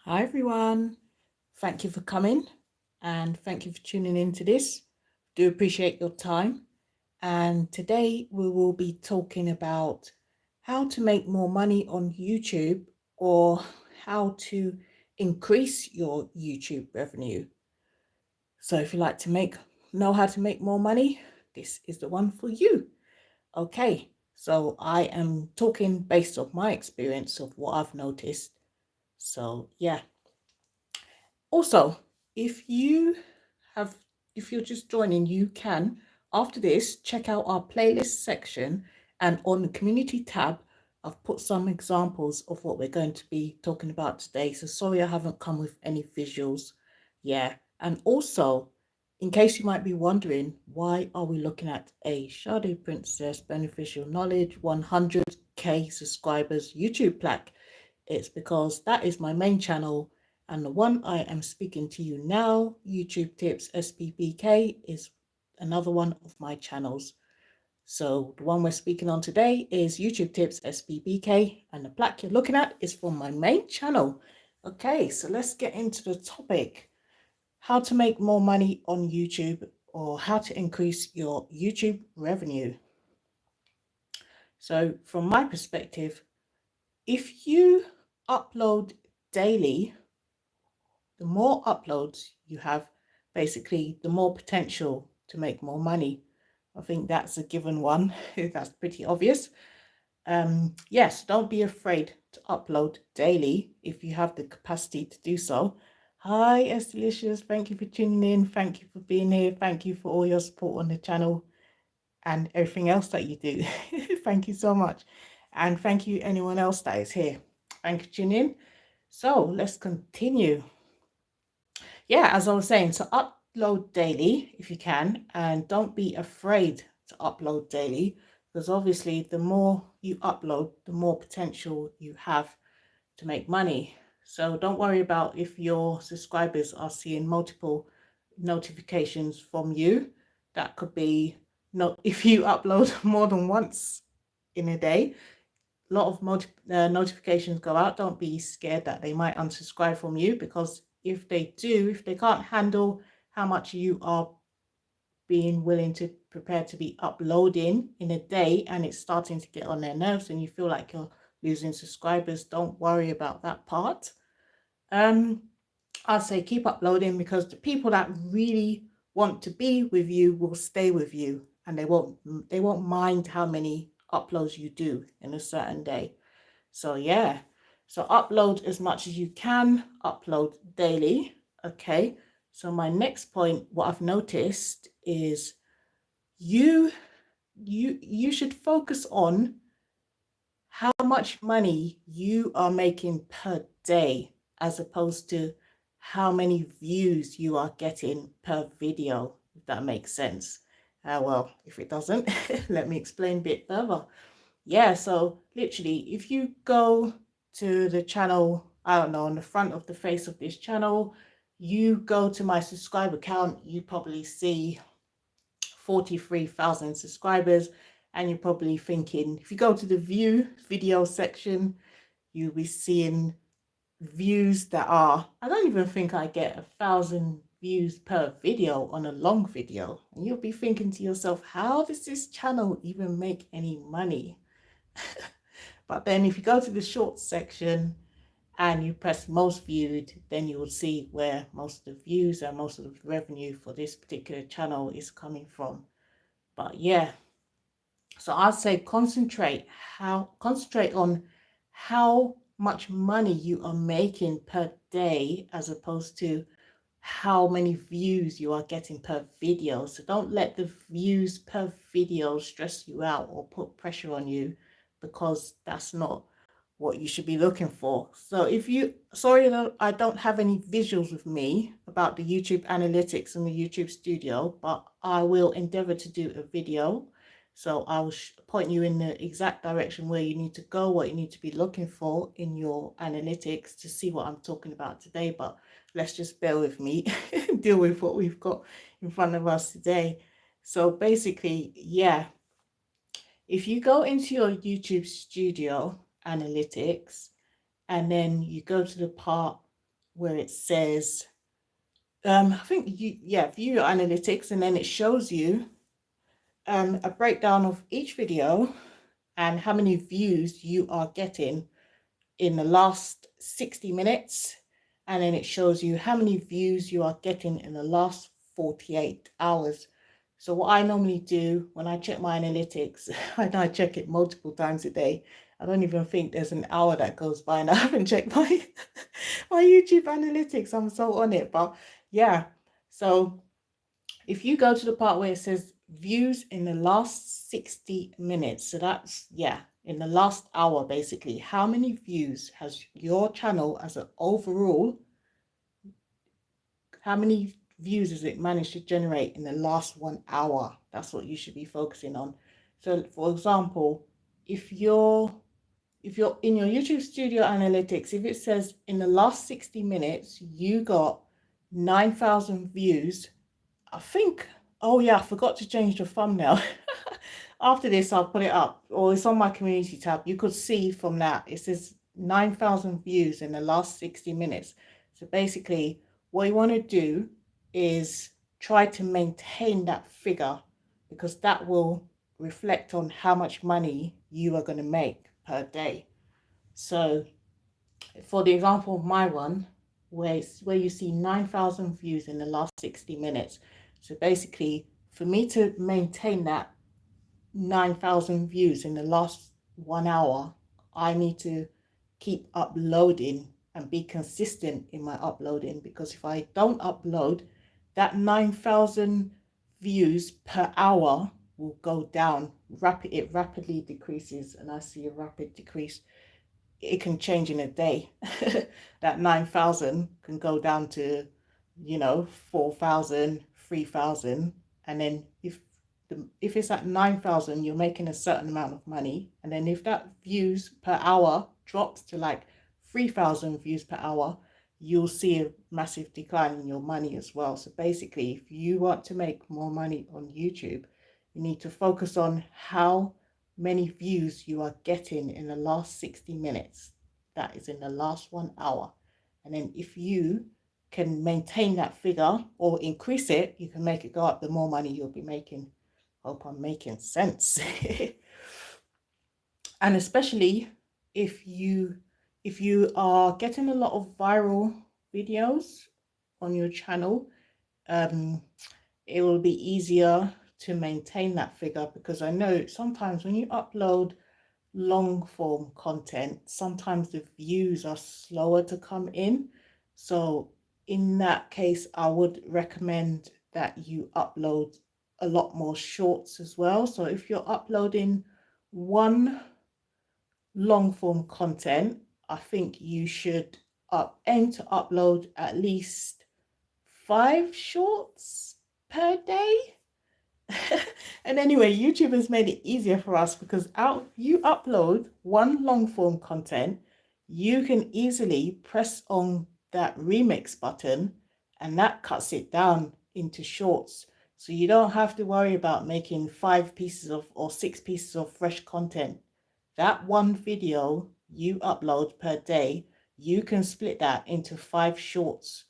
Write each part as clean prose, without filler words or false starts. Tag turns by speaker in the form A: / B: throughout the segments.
A: Hi everyone, thank you for coming and thank you for tuning into this. Do appreciate your time. And today we will be talking about how to make more money on YouTube or how to increase your YouTube revenue. So if you like to know how to make more money, this is the one for you. Okay, so I am talking based off my experience of what I've noticed. So yeah. Also, if you have, if you're just joining, you can, after this, check out our playlist section, and on the community tab, I've put some examples of what we're going to be talking about today. So sorry I haven't come with any visuals. Yeah. And also, in case you might be wondering, why are we looking at a Shadow Princess Beneficial Knowledge 100k subscribers YouTube plaque? It's because that is my main channel, and the one I am speaking to you now, YouTube Tips SPBK, is another one of my channels. So the one we're speaking on today is YouTube Tips SPBK, and the plaque you're looking at is from my main channel. Okay, so let's get into the topic. How to make more money on YouTube, or how to increase your YouTube revenue. So from my perspective, if you upload daily, the more uploads you have, basically, the more potential to make more money. I think that's a given one. That's pretty obvious. Yes, don't be afraid to upload daily if you have the capacity to do so. Hi, Estelicious. Thank you for tuning in. Thank you for being here. Thank you for all your support on the channel and everything else that you do. Thank you so much. And thank you, anyone else that is here. Thank you for tuning in. So let's continue. Yeah, as I was saying, so upload daily if you can, and don't be afraid to upload daily, because obviously the more you upload, the more potential you have to make money. So don't worry about if your subscribers are seeing multiple notifications from you. That could be not if you upload more than once in a day. A lot of notifications go out. Don't be scared that they might unsubscribe from you, because if they do, if they can't handle how much you are being willing to prepare to be uploading in a day, and it's starting to get on their nerves and you feel like you're losing subscribers, don't worry about that part. I'd say keep uploading, because the people that really want to be with you will stay with you, and they won't mind how many uploads you do in a certain day. So yeah, so upload as much as you can, upload daily. Okay, so my next point, what I've noticed is you should focus on how much money you are making per day, as opposed to how many views you are getting per video, if that makes sense. Well, if it doesn't, let me explain a bit further. Yeah, so literally, if you go to the channel, I don't know, on the front of the face of this channel, you go to my subscriber count, you probably see 43,000 subscribers, and you're probably thinking, if you go to the view video section, you'll be seeing views that are, I don't even think I get 1,000 views per video on a long video. And you'll be thinking to yourself, how does this channel even make any money? But then if you go to the short section and you press most viewed, then you will see where most of the views and most of the revenue for this particular channel is coming from. But yeah, so I'd say concentrate on how much money you are making per day, as opposed to how many views you are getting per video. So don't let the views per video stress you out or put pressure on you, because that's not what you should be looking for. So if you, sorry that I don't have any visuals with me about the YouTube analytics and the YouTube studio, but I will endeavor to do a video. So I'll point you in the exact direction where you need to go, what you need to be looking for in your analytics to see what I'm talking about today. But let's just bear with me, deal with what we've got in front of us today. So basically, yeah, if you go into your YouTube studio analytics, and then you go to the part where it says, I think view your analytics, and then it shows you a breakdown of each video and how many views you are getting in the last 60 minutes. And then it shows you how many views you are getting in the last 48 hours. So what I normally do when I check my analytics, and I check it multiple times a day, I don't even think there's an hour that goes by and I haven't checked my my YouTube analytics. I'm so on it. But yeah, so if you go to the part where it says views in the last 60 minutes, so that's, yeah, in the last hour, basically, how many views has your channel as an overall, how many views has it managed to generate in the last 1 hour? That's what you should be focusing on. So for example, if you're in your YouTube Studio Analytics, if it says in the last 60 minutes, you got 9,000 views, I think, oh yeah, I forgot to change the thumbnail. After this, I'll put it up, or it's on my community tab. You could see from that, it says 9,000 views in the last 60 minutes. So basically, what you want to do is try to maintain that figure, because that will reflect on how much money you are going to make per day. So for the example of my one, where you see 9,000 views in the last 60 minutes. So basically, for me to maintain that 9,000 views in the last 1 hour, I need to keep uploading and be consistent in my uploading, because if I don't upload, that 9,000 views per hour will go down. It rapidly decreases, and I see a rapid decrease. It can change in a day. That 9,000 can go down to, 4,000, 3,000. And then if it's at 9,000, you're making a certain amount of money. And then if that views per hour drops to like 3,000 views per hour, you'll see a massive decline in your money as well. So basically, if you want to make more money on YouTube, you need to focus on how many views you are getting in the last 60 minutes. That is in the last 1 hour. And then if you can maintain that figure or increase it, you can make it go up, the more money you'll be making. Hope I'm making sense. And especially if you are getting a lot of viral videos on your channel, it will be easier to maintain that figure, because I know sometimes when you upload long form content, sometimes the views are slower to come in. So in that case, I would recommend that you upload a lot more shorts as well. So if you're uploading one long form content, I think you should aim to upload at least 5 shorts per day. And anyway, YouTube has made it easier for us, because you upload one long form content, you can easily press on that remix button, and that cuts it down into shorts. So you don't have to worry about making 5 pieces of or 6 pieces of fresh content. That one video you upload per day, you can split that into 5 shorts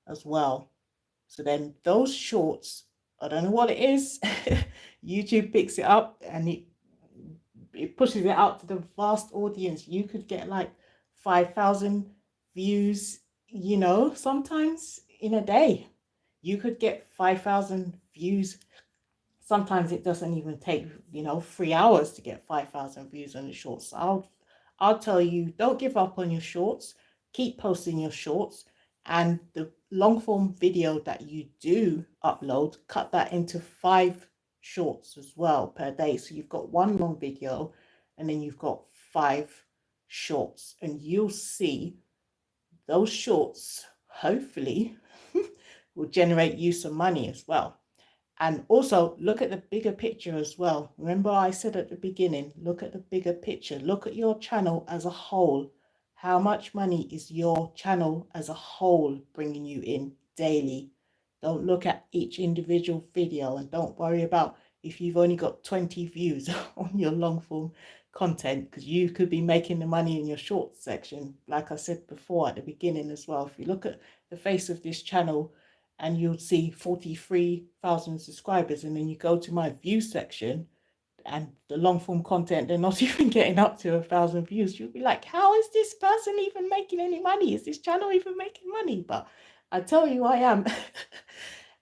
A: as well. So then those shorts, I don't know what it is, YouTube picks it up and it pushes it out to the vast audience. You could get like 5,000 views, sometimes in a day. You could get 5,000 views. Sometimes it doesn't even take, 3 hours to get 5,000 views on the shorts. I'll tell you, don't give up on your shorts. Keep posting your shorts. And the long form video that you do upload, cut that into 5 shorts as well per day. So you've got 1 long video and then you've got 5 shorts, and you'll see those shorts hopefully will generate you some money as well. And also look at the bigger picture as well. Remember I said at the beginning, look at the bigger picture. Look at your channel as a whole. How much money is your channel as a whole bringing you in daily? Don't look at each individual video, and don't worry about if you've only got 20 views on your long form content, because you could be making the money in your shorts section, like I said before at the beginning as well. If you look at the face of this channel and you'll see 43,000 subscribers, and then you go to my view section and the long form content, they're not even getting up to 1,000 views. You'll be like, how is this person even making any money? Is this channel even making money? But I tell you, I am.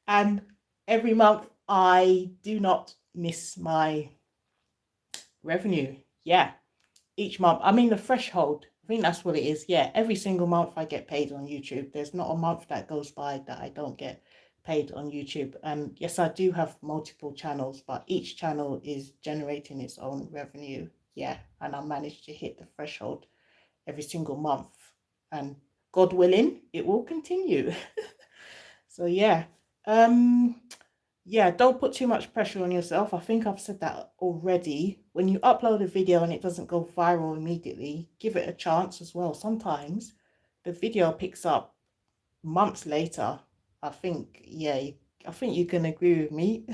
A: And every month I do not miss my revenue. Yeah, each month. I mean, the threshold, I think that's what it is. Yeah, every single month I get paid on YouTube. There's not a month that goes by that I don't get paid on YouTube. And yes, I do have multiple channels, but each channel is generating its own revenue. Yeah, and I managed to hit the threshold every single month. And God willing, it will continue. So yeah. Yeah, don't put too much pressure on yourself. I think I've said that already. When you upload a video and it doesn't go viral immediately, give it a chance as well. Sometimes the video picks up months later. I think, yeah, I think you can agree with me.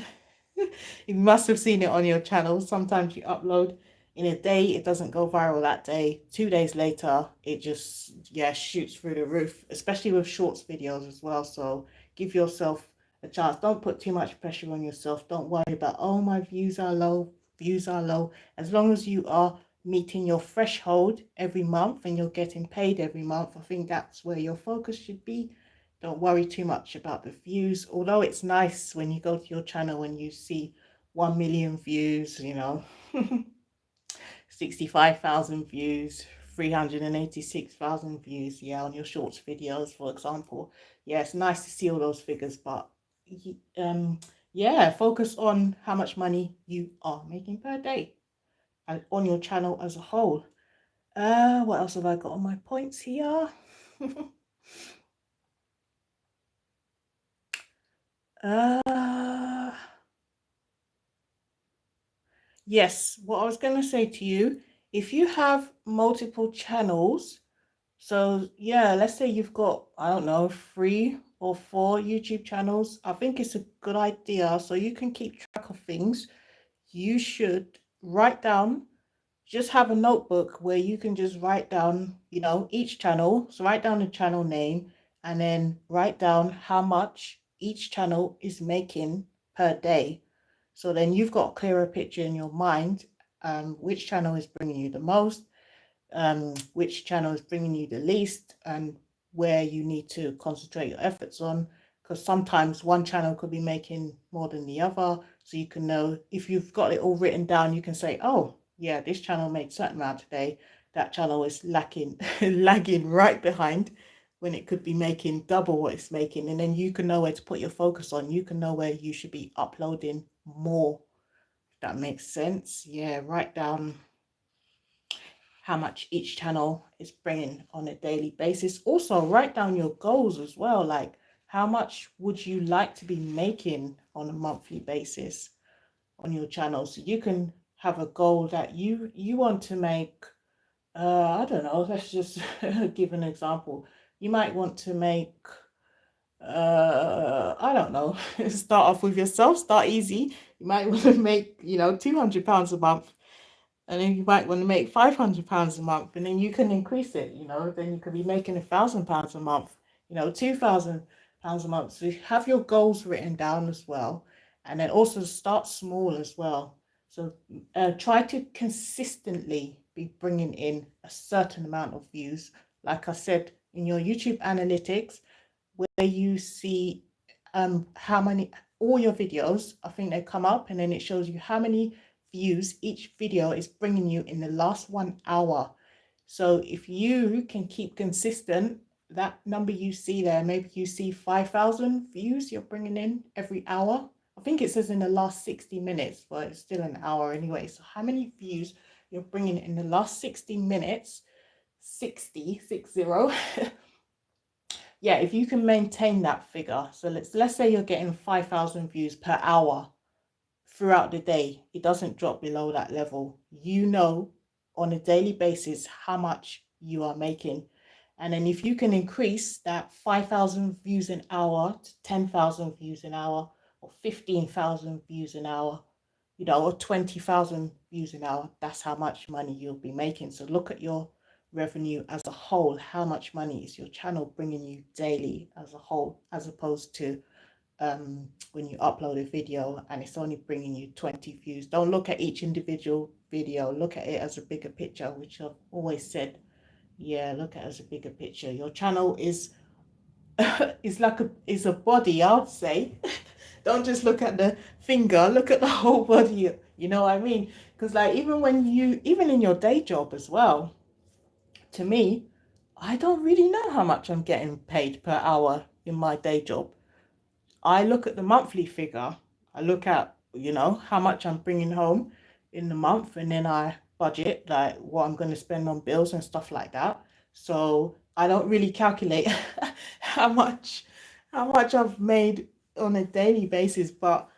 A: You must have seen it on your channel. Sometimes you upload in a day, it doesn't go viral that day. 2 days later, it just, yeah, shoots through the roof, especially with shorts videos as well. So give yourself a chance. Don't put too much pressure on yourself. Don't worry about, oh, my views are low, views are low. As long as you are meeting your threshold every month and you're getting paid every month, I think that's where your focus should be. Don't worry too much about the views, although it's nice when you go to your channel and you see 1 million views, you know, 65,000 views, 386,000 views, yeah, on your shorts videos, for example. Yeah, it's nice to see all those figures, but yeah, focus on how much money you are making per day and on your channel as a whole. What else have I got on my points here? Yes, what I was going to say to you, if you have multiple channels, so yeah, let's say you've got, I don't know, 3 or 4 YouTube channels, I think it's a good idea so you can keep track of things. You should write down, just have a notebook where you can just write down, you know, each channel. So write down the channel name and then write down how much each channel is making per day. So then you've got a clearer picture in your mind, which channel is bringing you the most, which channel is bringing you the least, and where you need to concentrate your efforts on. Because sometimes one channel could be making more than the other. So you can know, if you've got it all written down, you can say, oh, yeah, this channel made certain amount today. That channel is lacking, lagging right behind when it could be making double what it's making. And then you can know where to put your focus on. You can know where you should be uploading more. If that makes sense. Yeah, write down how much each channel is bringing on a daily basis. Also, write down your goals as well. Like, how much would you like to be making on a monthly basis on your channel? So you can have a goal that you want to make. I don't know, let's just give an example. You might want to make, I don't know, start off with yourself, start easy. You might want to make, you know, £200 a month, and then you might want to make £500 a month, and then you can increase it, you know, then you could be making £1,000 a month, you know, £2,000 a month. So you have your goals written down as well, and then also start small as well. So try to consistently be bringing in a certain amount of views. Like I said, in your YouTube analytics, where you see how many, all your videos, I think they come up, and then it shows you how many views each video is bringing you in the last 1 hour. So if you can keep consistent, that number you see there, maybe you see 5,000 views you're bringing in every hour. I think it says in the last 60 minutes, but it's still an hour anyway. So how many views you're bringing in the last 60 minutes, 60, 60. Yeah, if you can maintain that figure. So let's say you're getting 5,000 views per hour throughout the day, it doesn't drop below that level. You know on a daily basis how much you are making. And then if you can increase that 5,000 views an hour to 10,000 views an hour or 15,000 views an hour, or 20,000 views an hour, that's how much money you'll be making. So look at your revenue as a whole. How much money is your channel bringing you daily as a whole, as opposed to when you upload a video and it's only bringing you 20 views. Don't look at each individual video, look at it as a bigger picture, which I've always said. Yeah, look at it as a bigger picture. Your channel is is a body, I would say. Don't just look at the finger, look at the whole body, you know what I mean? Because like even in your day job as well, to me, I don't really know how much I'm getting paid per hour in my day job. I look at the monthly figure. I look at, how much I'm bringing home in the month, and then I budget like what I'm going to spend on bills and stuff like that. So I don't really calculate how much I've made on a daily basis, but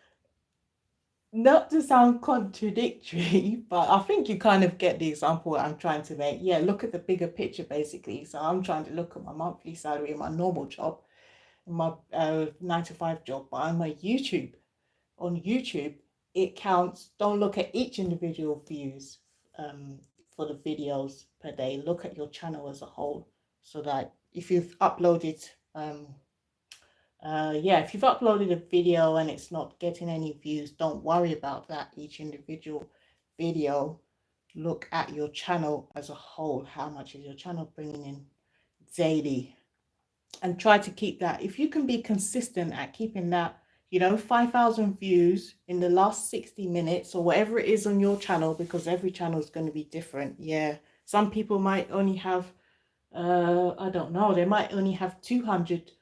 A: not to sound contradictory, but I think you kind of get the example I'm trying to make. Yeah, look at the bigger picture basically. So I'm trying to look at my monthly salary in my normal job, my 9 to 5 job, but I'm a YouTube. On YouTube, it counts. Don't look at each individual views for the videos per day. Look at your channel as a whole. So that if you've uploaded if you've uploaded a video and it's not getting any views, don't worry about that, each individual video. Look at your channel as a whole. How much is your channel bringing in daily? And try to keep that. If you can be consistent at keeping that, 5,000 views in the last 60 minutes or whatever it is on your channel, because every channel is going to be different. Yeah, some people might only have I don't know, they might only have 200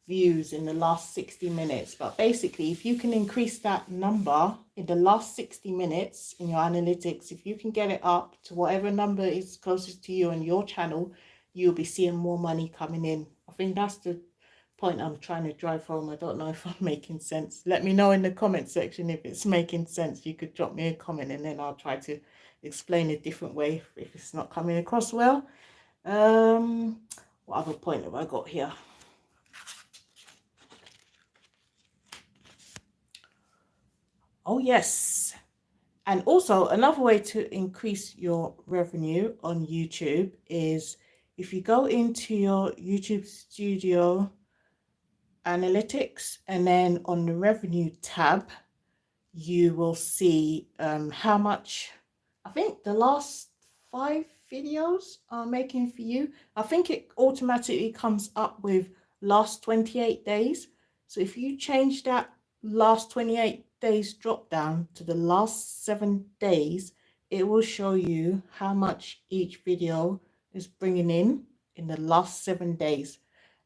A: views in the last 60 minutes. But basically, if you can increase that number in the last 60 minutes in your analytics, if you can get it up to whatever number is closest to you on your channel, you'll be seeing more money coming in. I think that's the point I'm trying to drive home. I don't know if I'm making sense. Let me know in the comment section if it's making sense. You could drop me a comment and then I'll try to explain a different way if it's not coming across well. What other point have I got here? Oh yes, and also another way to increase your revenue on YouTube is if you go into your YouTube Studio analytics and then on the revenue tab, you will see how much, I think the last 5 videos are making for you. I think it automatically comes up with last 28 days. So if you change that last 28 days drop down to the last 7 days, it will show you how much each video is bringing in the last 7 days.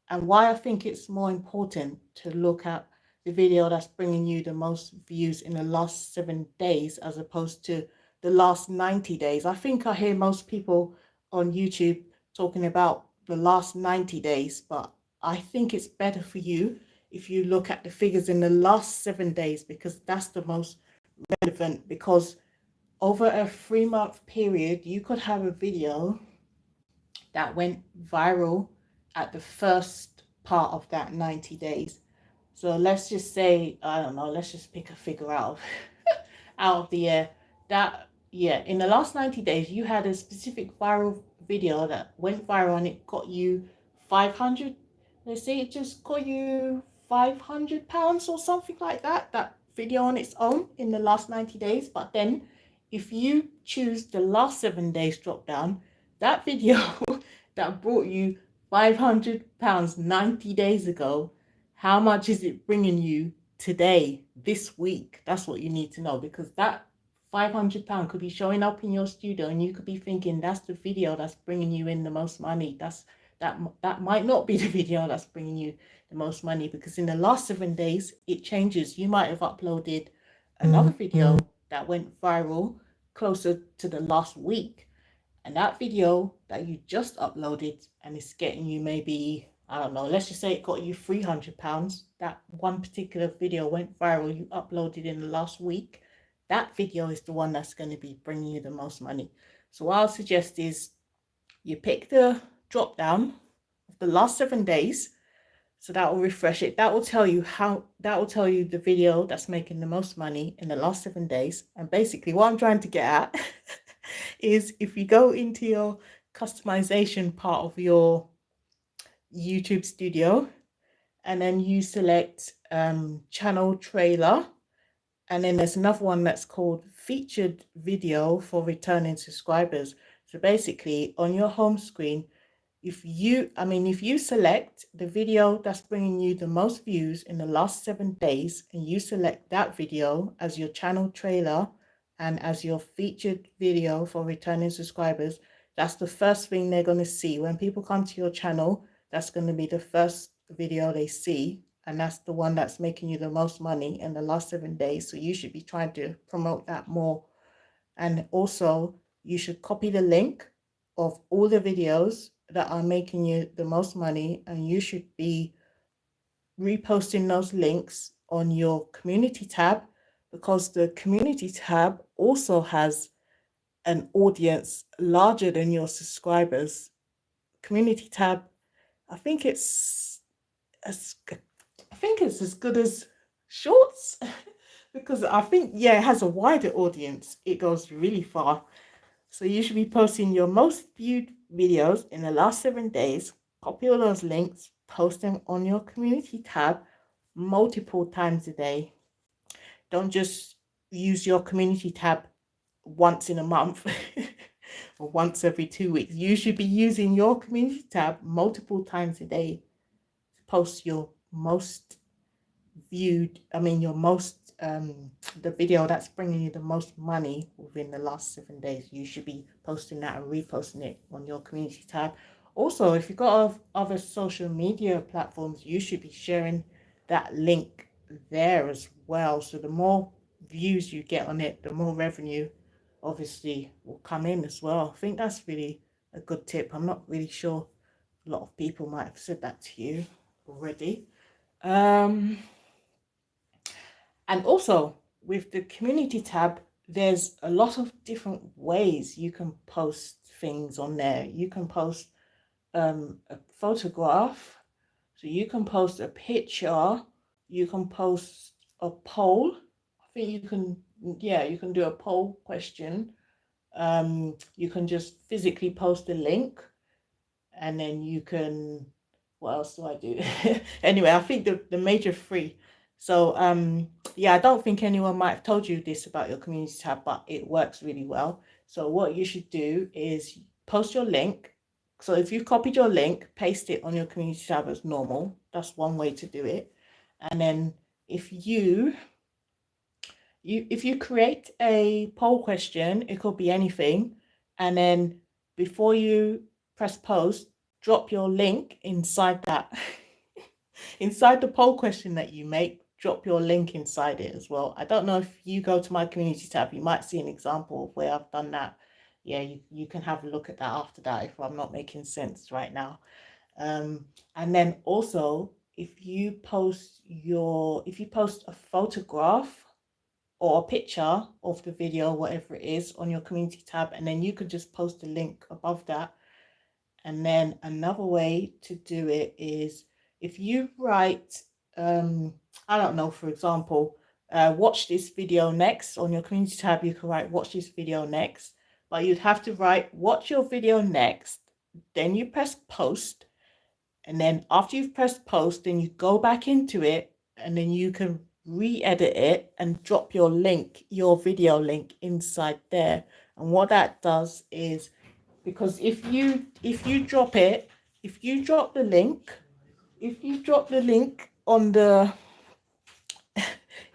A: And why I think it's more important to look at the video that's bringing you the most views in the last 7 days as opposed to the last 90 days. I think I hear most people on YouTube talking about the last 90 days, but I think it's better for you if you look at the figures in the last 7 days, because that's the most relevant. Because over a 3-month period, you could have a video that went viral at the first part of that 90 days. So let's just say, I don't know, let's just pick a figure out of the air. That, yeah, in the last 90 days, you had a specific viral video that went viral and it got you 500, let's say it just got you £500 or something like that, that video on its own in the last 90 days. But then if you choose the last 7 days drop down, that video that brought you £500 90 days ago, how much is it bringing you today, this week? That's what you need to know, because that £500 could be showing up in your studio and you could be thinking that's the video that's bringing you in the most money. That might not be the video that's bringing you the most money, because in the last 7 days it changes. You might have uploaded another video that went viral closer to the last week, and that video that you just uploaded and it's getting you maybe, I don't know, let's just say it got you £300. That one particular video went viral, you uploaded in the last week. That video is the one that's going to be bringing you the most money. So what I'll suggest is you pick the drop down of the last 7 days, So that will refresh it. That will tell you the video that's making the most money in the last 7 days. And basically what I'm trying to get at is if you go into your customization part of your YouTube studio and then you select channel trailer, and then there's another one that's called featured video for returning subscribers. So basically on your home screen, if you select the video that's bringing you the most views in the last 7 days and you select that video as your channel trailer and as your featured video for returning subscribers, that's the first thing they're going to see. When people come to your channel, that's going to be the first video they see, and that's the one that's making you the most money in the last 7 days. So you should be trying to promote that more. And also you should copy the link of all the videos that are making you the most money, and you should be reposting those links on your community tab, because the community tab also has an audience larger than your subscribers. Community tab, I think it's as good as Shorts because I think, yeah, it has a wider audience. It goes really far. So you should be posting your most viewed videos in the last 7 days, copy all those links, post them on your community tab multiple times a day. Don't just use your community tab once in a month or once every 2 weeks. You should be using your community tab multiple times a day to post your most viewed, the video that's bringing you the most money within the last 7 days. You should be posting that and reposting it on your community tab. Also, if you've got other social media platforms, you should be sharing that link there as well. So the more views you get on it, the more revenue obviously will come in as well. I think that's really a good tip. I'm not really sure, a lot of people might have said that to you already. And also with the community tab, there's a lot of different ways you can post things on there. You can post a photograph, so you can post a picture, you can post a poll. I think you can do a poll question. You can just physically post a link, and then you can, what else do I do? Anyway, I think the major three. So yeah, I don't think anyone might have told you this about your community tab, but it works really well. So what you should do is post your link. So if you've copied your link, paste it on your community tab as normal. That's one way to do it. And then if you create a poll question, it could be anything, and then before you press post, drop your link inside that inside the poll question that you make. Drop your link inside it as well. I don't know if you go to my community tab, you might see an example of where I've done that. Yeah, you can have a look at that after that if I'm not making sense right now. And then also, if you post a photograph or a picture of the video, whatever it is, on your community tab, and then you could just post a link above that. And then another way to do it is if you write, I don't know, for example, watch this video next. On your community tab, you can write watch this video next, but you'd have to write watch your video next, then you press post, and then after you've pressed post, then you go back into it, and then you can re-edit it and drop your link, your video link inside there. And what that does is, because if you drop the link on the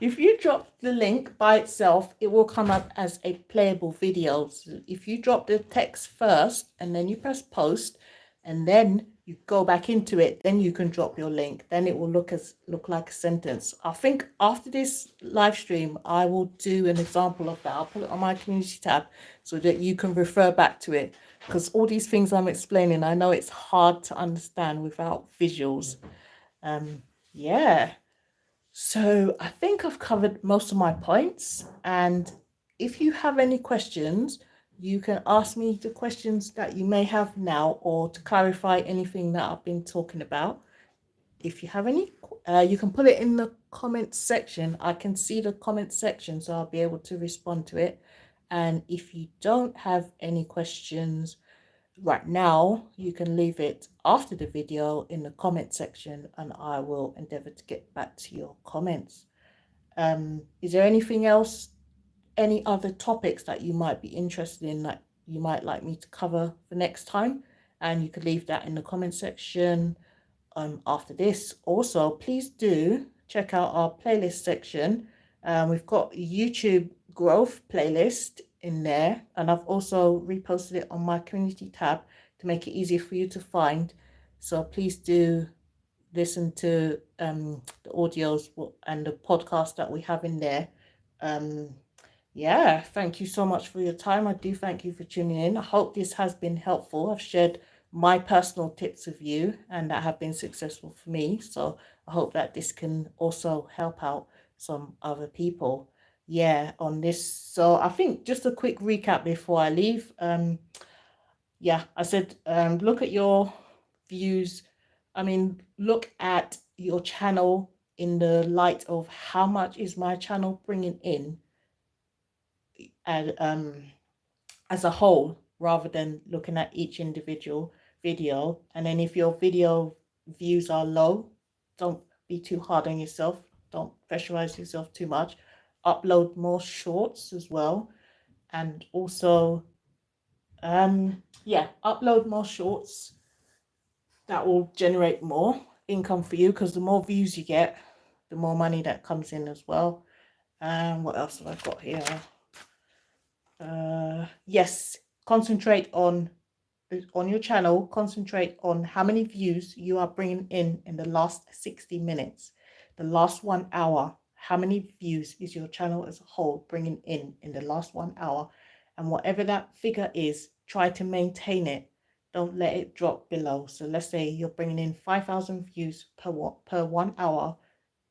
A: if you drop the link by itself, it will come up as a playable video. So if you drop the text first and then you press post and then you go back into it, then you can drop your link. Then it will look like a sentence. I think after this live stream, I will do an example of that. I'll put it on my community tab so that you can refer back to it, because all these things I'm explaining, I know it's hard to understand without visuals. Yeah. So I think I've covered most of my points, and if you have any questions, you can ask me the questions that you may have now, or to clarify anything that I've been talking about. if you have any, you can put it in the comment section. I can see the comment section, so I'll be able to respond to it. And if you don't have any questions right now, you can leave it after the video in the comment section, and I will endeavor to get back to your comments. Is there anything else, any other topics that you might be interested in that you might like me to cover for next time? And you could leave that in the comment section after this. Also, please do check out our playlist section. We've got YouTube growth playlist in there, and I've also reposted it on my community tab to make it easier for you to find. So please do listen to the audios and the podcast that we have in there. Yeah, thank you so much for your time. I do thank you for tuning in. I hope this has been helpful. I've shared my personal tips with you and that have been successful for me. So I hope that this can also help out some other people. Yeah, on this. So I think just a quick recap before I leave. Yeah, I said look at your views. I mean, look at your channel in the light of how much is my channel bringing in, and as a whole, rather than looking at each individual video. And then if your video views are low, don't be too hard on yourself. Don't pressurize yourself too much. Upload more shorts as well. And also, yeah, upload more shorts. That will generate more income for you, because the more views you get, the more money that comes in as well. And what else have I got here? Yes, concentrate on your channel. Concentrate on how many views you are bringing in the last 60 minutes, the last 1 hour. How many views is your channel as a whole bringing in the last 1 hour? And whatever that figure is, try to maintain it. Don't let it drop below. So let's say you're bringing in 5,000 views per 1 hour.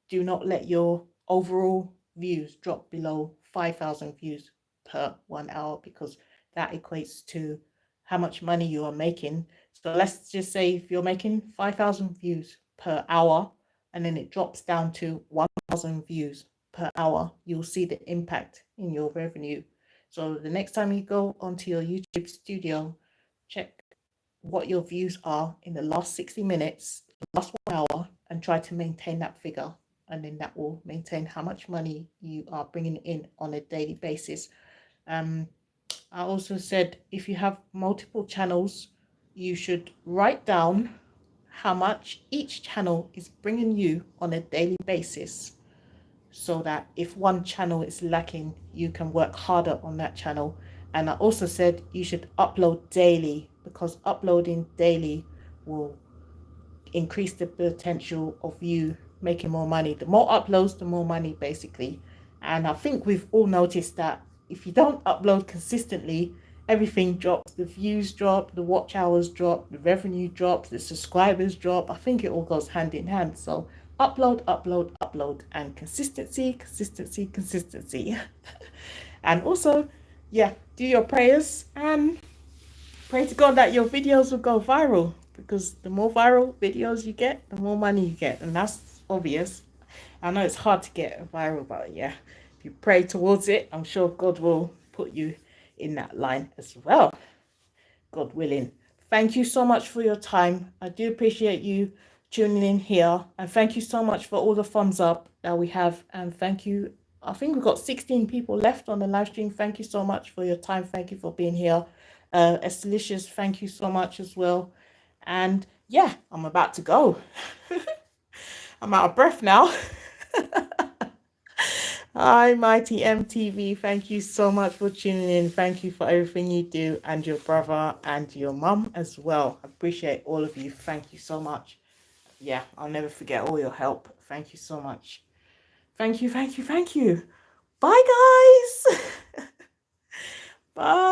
A: Do not let your overall views drop below 5,000 views per 1 hour, because that equates to how much money you are making. So let's just say if you're making 5,000 views per hour and then it drops down to 1,000 views per hour, you'll see the impact in your revenue. So the next time you go onto your YouTube studio, check what your views are in the last 60 minutes, last 1 hour, and try to maintain that figure. And then that will maintain how much money you are bringing in on a daily basis. I also said if you have multiple channels, you should write down how much each channel is bringing you on a daily basis, so that if one channel is lacking, you can work harder on that channel. And I also said you should upload daily, because uploading daily will increase the potential of you making more money. The more uploads, the more money, basically. And I think we've all noticed that if you don't upload consistently, everything drops. The views drop, the watch hours drop, the revenue drops, the subscribers drop. I think it all goes hand in hand. So upload, upload, upload, and consistency, consistency, consistency. And also, yeah, do your prayers and pray to God that your videos will go viral, because the more viral videos you get, the more money you get. And that's obvious. I know it's hard to get viral, but yeah, if you pray towards it, I'm sure God will put you in that line as well, God willing. Thank you so much for your time. I do appreciate you tuning in here, and thank you so much for all the thumbs up that we have. And thank you. I think we've got 16 people left on the live stream. Thank you so much for your time. Thank you for being here. Estelicious, thank you so much as well. And yeah, I'm about to go. I'm out of breath now. Hi, Mighty MTV. Thank you so much for tuning in. Thank you for everything you do, and your brother and your mum as well. I appreciate all of you. Thank you so much. Yeah, I'll never forget all your help. Thank you so much. Thank you, thank you, thank you. Bye, guys. Bye.